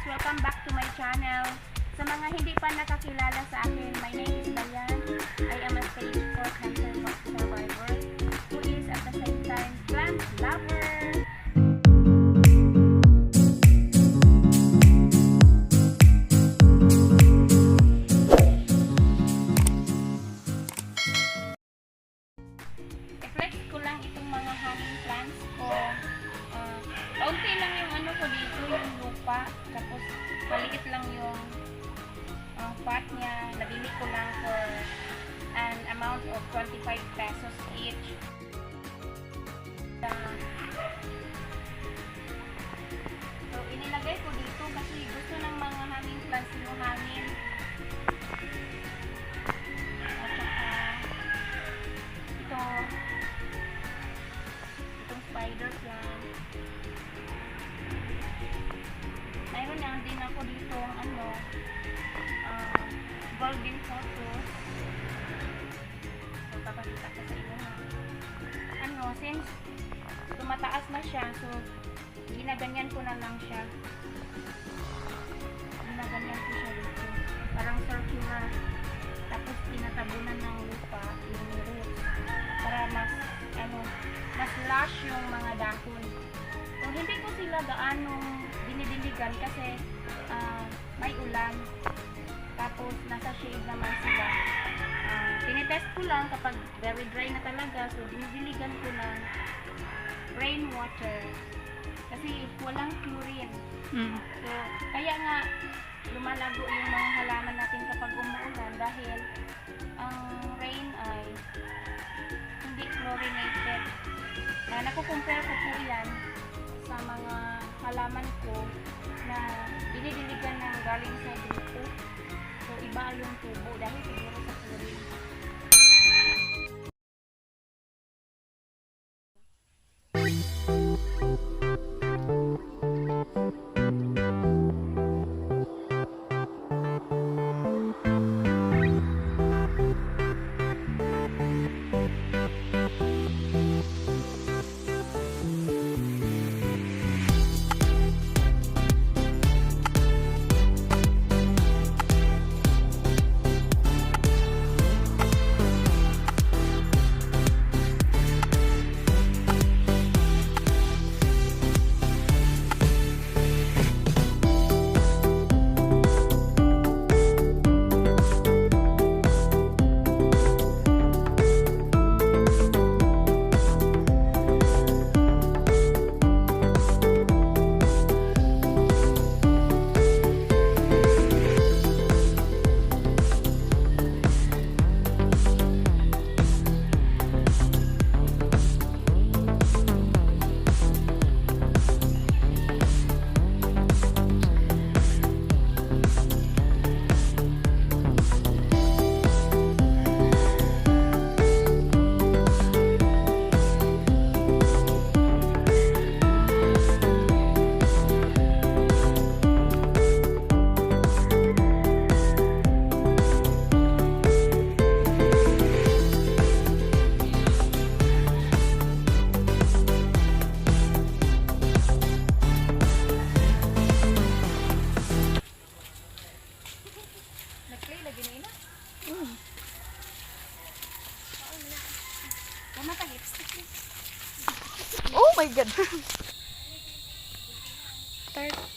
Welcome back to my channel. Sa mga hindi pa nakakilala sa akin, my name is Dayan. I am a stage 4 cancer survivor who is at the same time plant lover. I-flex ko lang itong mga hanging plants ko. Kaunti lang yung ano ko dito, yung lupa. Tapos maliit lang yung pot niya. Nabili ko lang for an amount of 25 pesos each. So inilagay ko dito kasi gusto ng mga hanging plants yung hangin. At saka itong spider plant. Mayroon lang din ako dito golden photos. So papakita ko sa inyo since tumataas na siya, so ginaganyan ko na lang siya. Ginaganyan ko siya dito. Parang circular. Tapos tinatabunan ng lupa yung roots para mas lush yung mga dahon. So hindi ko sila gaanong dinidiligan kasi may ulan. Tapos nasa shade naman sila. Tinitest ko lang kapag very dry na talaga, so dinidiligan ko ng rainwater kasi walang chlorine. So kaya nga lumalago yung mga halaman natin kapag umuulan dahil ang rain ay hindi chlorinated. Nakukumpare ko po yan sa mga halaman ko na dinidiligan ng galing sa grupo. So iba yung tubo dahil siguro sa chlorine. Oh my god. Start.